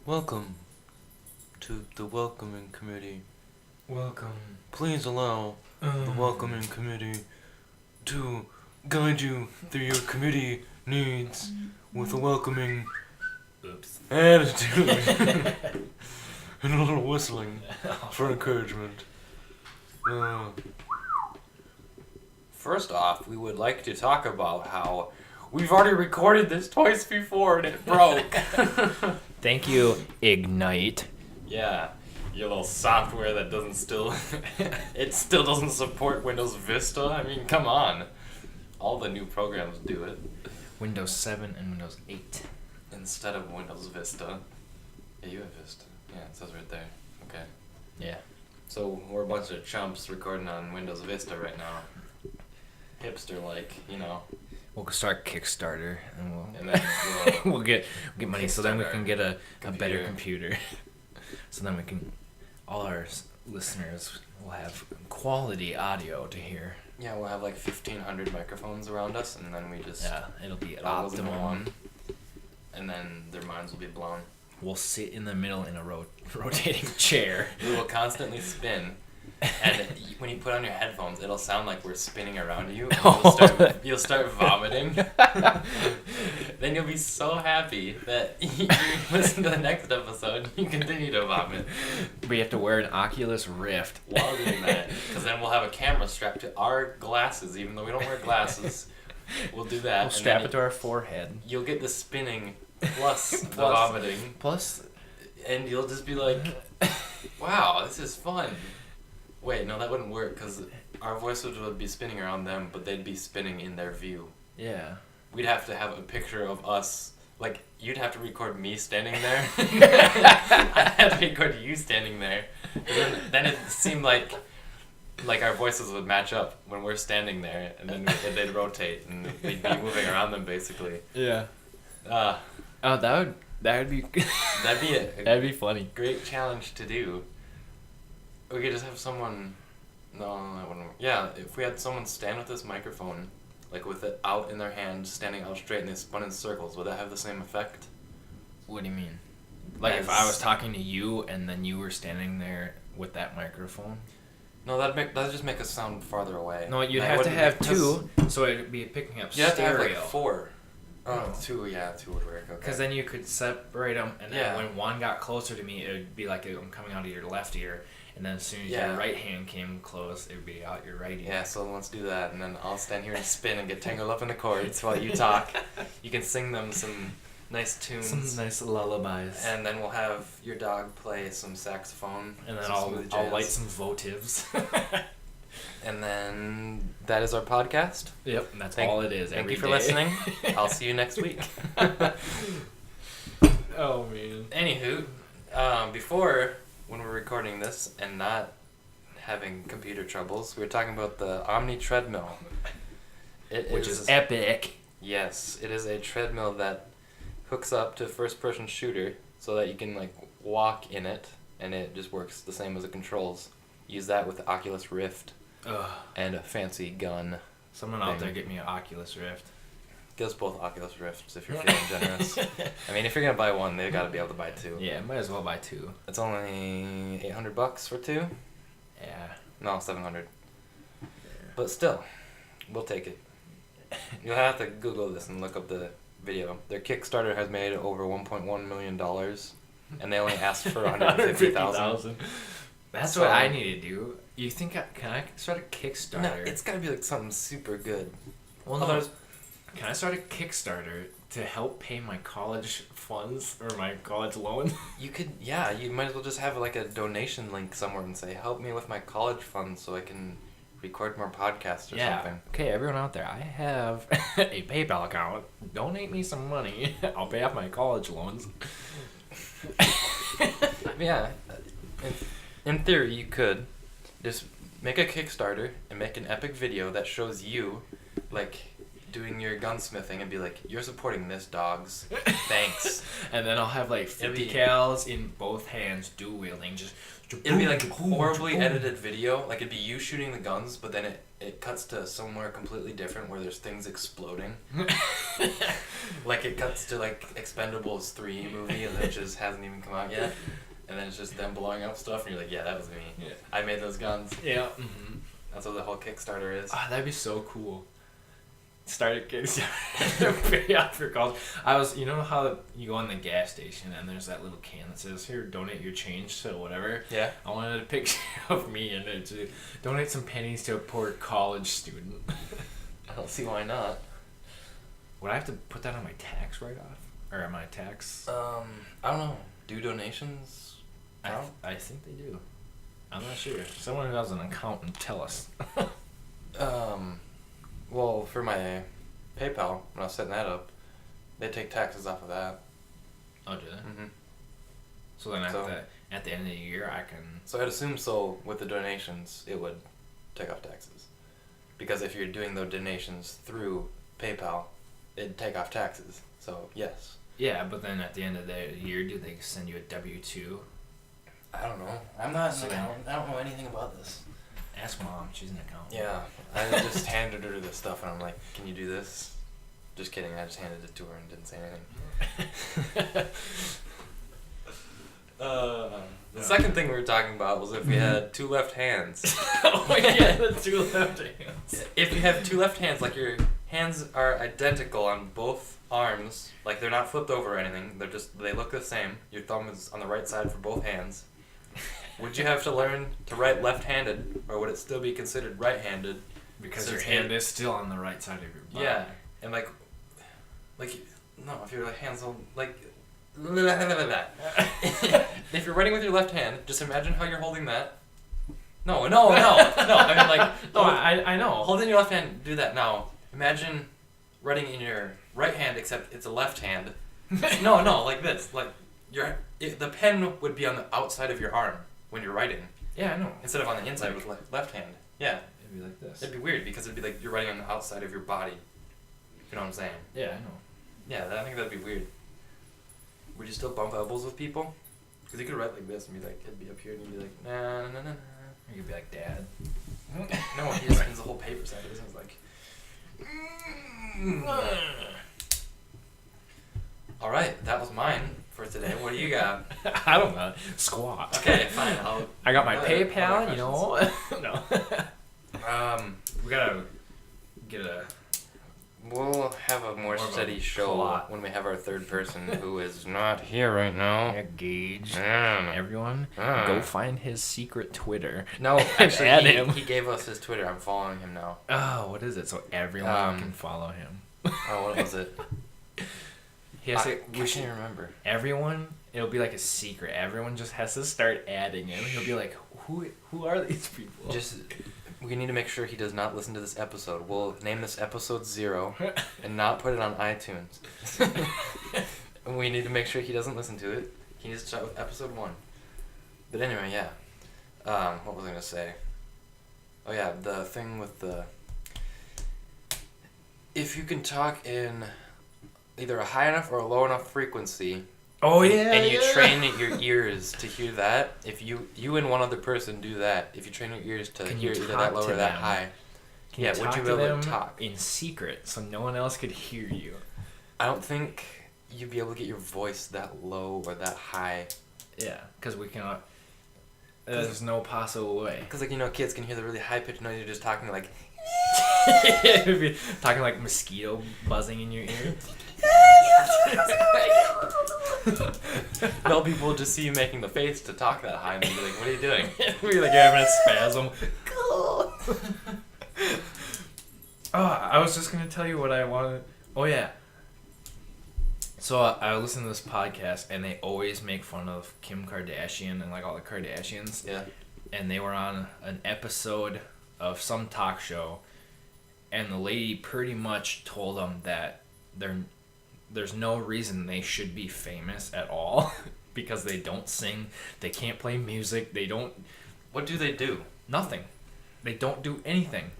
Welcome to the welcoming committee. Welcome. Please allow the welcoming committee to guide you through your committee needs with a welcoming attitude and a little whistling for encouragement. First off, we would like to talk about how we've already recorded this twice before and it broke. Thank you, Ignite. Yeah, your little software that doesn't still doesn't support Windows Vista. I mean, come on. All the new programs do it Windows 7 and Windows 8. instead of Windows Vista. Yeah, you have Vista. Yeah, it says right there. Okay. Yeah. So we're a bunch of chumps recording on Windows Vista right now. Hipster-like, you know. We'll start Kickstarter And then we'll get money so then we can get a better Computer. computer. So then we can, all our listeners will have quality audio to hear. Yeah, we'll have like 1,500 microphones around us, and then we just Yeah, it'll be all listen to optimum. one, and then their minds will be blown. We'll sit in the middle in a rotating chair. We will constantly spin, and when you put on your headphones, it'll sound like we're spinning around you, and you'll start vomiting. Then you'll be so happy that you listen to the next episode, you continue to vomit We have to wear an Oculus Rift. while doing that, because then we'll have a camera strapped to our glasses, even though we don't wear glasses. We'll do that. We'll and strap then it to our forehead. You'll get the spinning plus the vomiting, Plus, and you'll just be like, wow, this is fun. Wait, no, that wouldn't work, because our voices would be spinning around them, but they'd be spinning in their view. yeah. We'd have to have a picture of us, like, you'd have to record me standing there. I'd have to record you standing there. Then it seemed like our voices would match up when we're standing there, and then they'd rotate, and we'd be moving around them, basically. Yeah. Uh, Oh, that would be that'd be a that'd be funny. great challenge to do. We could just have someone. No, that wouldn't work. Yeah, if we had someone stand with this microphone, like with it out in their hand, standing out straight, and they spun in circles, would that have the same effect? What do you mean? Like if As- I was talking to you and then you were standing there with that microphone? No, that'd just make us sound farther away. No, you'd That have to wouldn't- have 'cause two, so it'd be picking up You have to stereo. have like 4. Oh, Oh. 2. Yeah, 2 would work. Okay. Because then you could separate them, and then Yeah. when one got closer to me, it would be like I'm coming out of your left ear, and then as soon as Yeah. your right hand came close, it would be out your right ear. Yeah, so let's do that, and then I'll stand here and spin and get tangled up in the chords while you talk. You can sing them some nice tunes. Some nice lullabies. And then we'll have your dog play some saxophone. And then some smooth I'll jazz. light some votives. And then that is our podcast. Yep, and that's Thank- all it is. Thank every you for day. listening. I'll see you next week. Oh man. Anywho, before, when we're recording this and not having computer troubles, we were talking about the Omni treadmill. Which is epic. Yes, it is a treadmill that hooks up to first-person shooter so that you can like walk in it, and it just works the same as the controls. Use that with the Oculus Rift Ugh. and a fancy gun. Someone out there get me an Oculus Rift. Give us both Oculus Rifts if you're feeling generous. I mean, if you're gonna buy one, they've got to be able to buy 2. Yeah, might as well buy 2. It's only $800 for 2. Yeah. No, 700. But still, we'll take it. You'll have to Google this and look up the video. Their Kickstarter has made over $1.1 million, and they only asked for $150,000. That's So- what I need to do. You think can I start a Kickstarter? No, it's gotta be like something super good. well, no. no. Can I start a Kickstarter to help pay my college funds or my college loan? You could, yeah, you might as well just have like a donation link somewhere and say, help me with my college funds so I can record more podcasts or something. Okay, everyone out there, I have a PayPal account. Donate me some money. I'll pay off my college loans. Yeah, in theory, you could just make a Kickstarter and make an epic video that shows you, like, doing your gunsmithing and be like, "You're supporting this, dogs. Thanks." And then I'll have like 50 cals in both hands, dual wielding, just. It'll be like a horribly edited video. Like it'd be you shooting the guns, but then it cuts to somewhere completely different where there's things exploding. Like it cuts to like Expendables 3 movie and it just hasn't even come out yet. And then it's just them blowing up stuff and you're like, yeah, that was me. Yeah. I made those guns. Yeah. Mm-hmm. That's what the whole Kickstarter is. Ah, that'd be so cool. Started Kickstarter, pay out for college. You know how you go in the gas station and there's that little can that says, "Here, donate your change to whatever." Yeah. I wanted a picture of me in it to donate some pennies to a poor college student. I don't see why not. Would I have to put that on my tax write-off? Or on my tax? I don't know. Do donations? I think they do. I'm not sure. Someone who has an accountant, tell us. Well, for my PayPal, when I was setting that up, they take taxes off of that. Oh, do they? Mm-hmm. So then at the end of the year, I can... So I'd assume so with the donations, it would take off taxes. Because if you're doing the donations through PayPal, it'd take off taxes. So, yes. Yeah, but then at the end of the year, do they send you a W-2? I don't know. I'm not an accountant. I don't know anything about this. Ask Mom. She's an accountant. Yeah. I just handed her this stuff and I'm like, "Can you do this?" Just kidding. I just handed it to her and didn't say anything. The second thing we were talking about was if we had two left hands. Oh yeah, the two left hands. If you have two left hands, like your hands are identical on both arms, like they're not flipped over or anything, they look the same. Your thumb is on the right side for both hands. Would you have to learn to write left-handed, or would it still be considered right-handed? Because your hand is still on the right side of your body. Yeah, and like, no, if your hand's on, like, if you're writing with your left hand, just imagine how you're holding that. No, I mean, like, No, I know. Hold in your left hand, do that now. Imagine writing in your right hand, except it's a left hand. No, like this. Like, the pen would be on the outside of your arm when you're writing. Yeah, I know. Instead of on the inside with left hand. Yeah. It'd be like this. It'd be weird because it'd be like you're writing on the outside of your body. You know what I'm saying? Yeah, I know. Yeah, I think that'd be weird. Would you still bump elbows with people? Because you could write like this and be like, it'd be up here and you'd be like, nah. Or you'd be like, Dad. No, he just spends the whole paper side of it. He's like, all right, that was mine for today. What do you got? I don't know. Squat. Okay, fine. I got my other PayPal, you know. No. We gotta get a... We'll have a more steady show plot. when we have our third person who is not here right now. Gage. Mm. Everyone, go find his secret Twitter. No, actually, add him. He gave us his Twitter. I'm following him now. Oh, what is it? So everyone can follow him. Oh, what was it? He has to, I can't remember. everyone, it'll be like a secret. Everyone just has to start adding him. He'll be like, who are these people? We need to make sure he does not listen to this episode. We'll name this episode 0 and not put it on iTunes. And we need to make sure he doesn't listen to it. He needs to start with episode 1. But anyway, yeah. What was I going to say? Oh yeah, the thing with the... If you can talk in either a high enough or a low enough frequency... Oh yeah. And you train your ears to hear that. If you and one other person do that, if you train your ears to hear either that low or that high, would you be able to talk in secret so no one else could hear you? I don't think you'd be able to get your voice that low or that high. Yeah, because we cannot. There's no possible way. Because kids can hear the really high pitched noise. You're just talking like. Talking like mosquito buzzing in your ear. No, people will just see you making the face to talk that high and they'll be like, "What are you doing?" We're like having a spasm. Oh, I was just gonna tell you what I wanted. Oh yeah. So I listen to this podcast and they always make fun of Kim Kardashian and like all the Kardashians. Yeah. And they were on an episode of some talk show, and the lady pretty much told them that there's no reason they should be famous at all because they don't sing, they can't play music, they don't... What do they do? Nothing. They don't do anything.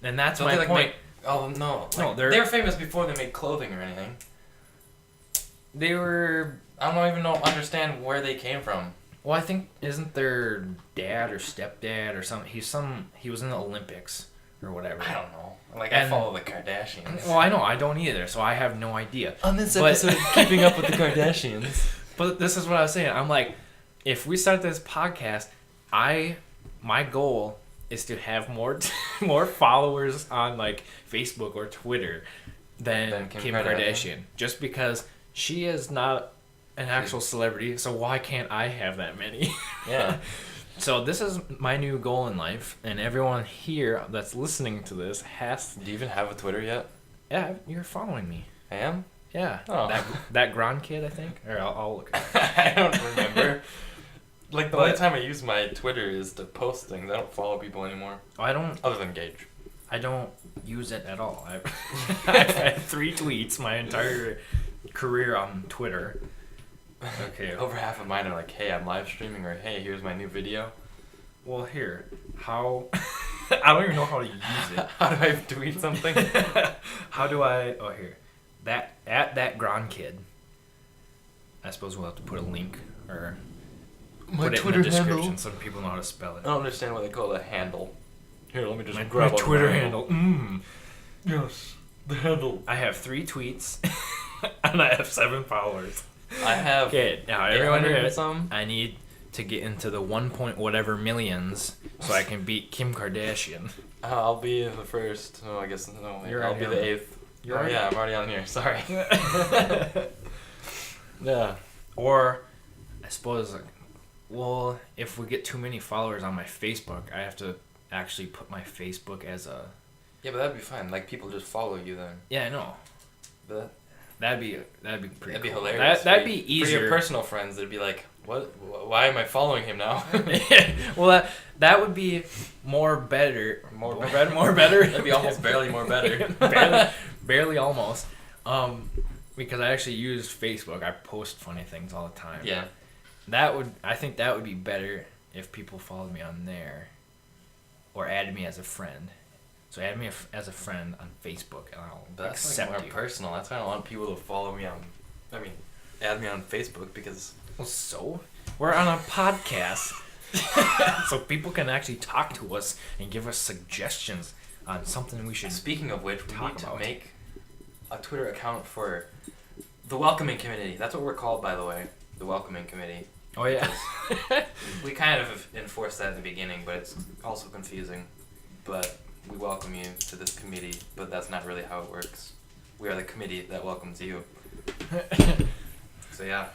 And that's Don't my they, point. Oh no! No, they're famous before they made clothing or anything. They were. I don't even understand where they came from. Well, I think isn't their dad or stepdad or something? He was in the Olympics or whatever. I don't know. Like I follow the Kardashians. Well, I know I don't either, so I have no idea. On this episode of Keeping Up with the Kardashians. But this is what I was saying. I'm like, if we start this podcast, my goal is to have more followers on like Facebook or Twitter than Kim Kardashian. Just because she is not an actual celebrity, so why can't I have that many? Yeah. So this is my new goal in life, and everyone here that's listening to this has. Do you even have a Twitter yet? Yeah, you're following me. I am? Yeah. Oh. That Gron kid, I think. Or I'll look. I don't remember. Like the only time I use my Twitter is to post things. I don't follow people anymore. I don't. Other than Gage. I don't use it at all. I've had 3 tweets my entire career on Twitter. Okay. Over half of mine are like, hey, I'm live streaming, or hey, here's my new video. Well, here. How... I don't even know how to use it. How do I tweet something? How do I... Oh, here. That Gron kid. I suppose we'll have to put a link or put it in the description so people know how to spell it. I don't understand why they call it a handle. Here, let me just My grab Twitter handle. Yes, the handle. I have 3 tweets and I have 7 followers. I have. Okay, now everyone here, some. I need to get into the 1 point whatever millions so I can beat Kim Kardashian. I'll be the first. Oh, I guess no. I'll be the 8th. Yeah, I'm already on here. Sorry. Yeah. Or, I suppose, well, if we get too many followers on my Facebook, I have to actually put my Facebook as a... Yeah, but that'd be fine. Like, people just follow you then. Yeah, I know. But That'd be pretty that'd be cool. hilarious. That'd be easier. For your personal friends, it'd be like, what? Why am I following him now? Well, that would be more better. More better. That'd be almost barely more better. barely almost. Because I actually use Facebook. I post funny things all the time. Yeah. I think that would be better if people followed me on there, or added me as a friend. So add me as a friend on Facebook, and I'll accept like more you. personal. That's why I don't want people to follow me on. Add me on Facebook because. Well, so we're on a podcast, so people can actually talk to us and give us suggestions on something we should. Speaking of which, we talk need about. to make a Twitter account for the Welcoming Committee. That's what we're called, by the way. The Welcoming Committee. Oh yeah. We kind of enforced that in the beginning, but it's also confusing. But we welcome you to this committee, but that's not really how it works. We are the committee that welcomes you. So yeah,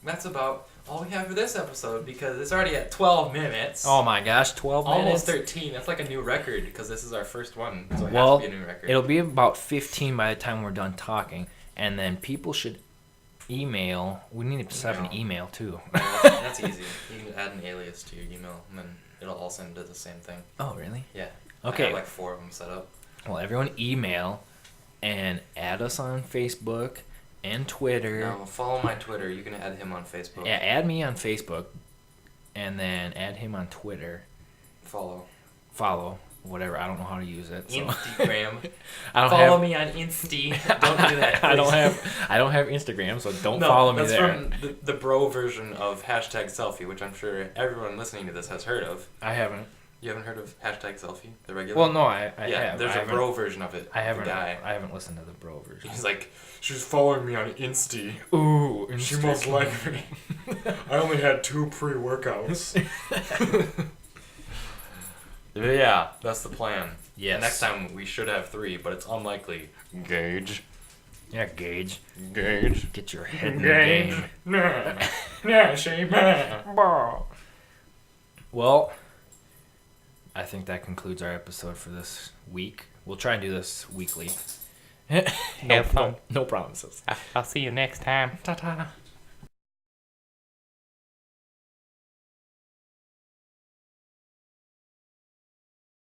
that's about all we have for this episode because it's already at 12 minutes. Oh my gosh, 12 minutes. Almost 13. That's like a new record because this is our first one, so it Well, has to be a new record. it'll be about 15 by the time we're done talking, and then people should email. We need to have an email too. Yeah, that's easy. You can add an alias to your email, and then it'll all send to the same thing. Oh really? Yeah. Okay. I have like 4 of them set up. Well, everyone email and add us on Facebook and Twitter. Now, follow my Twitter. You can add him on Facebook. Yeah, add me on Facebook, and then add him on Twitter. Follow, whatever. I don't know how to use it. So. Instagram. Follow me on Insta. Don't do that. I don't please. have Instagram, so don't follow me that's there. from the bro version of #selfie, which I'm sure everyone listening to this has heard of. I haven't. You haven't heard of #selfie, the regular? Well, no, I have. There's a bro version of it. I haven't. The guy. I haven't listened to the bro version. He's like, she's following me on Insta. Ooh, She must like me. I only had 2 pre-workouts. Yeah, that's the plan. Yes. Next time we should have 3, but it's unlikely. Gage. Yeah, Gage. Gage. Get your head in the game. Nah, shame. Well, I think that concludes our episode for this week. We'll try and do this weekly. Have fun. No promises. I'll see you next time. Ta-ta.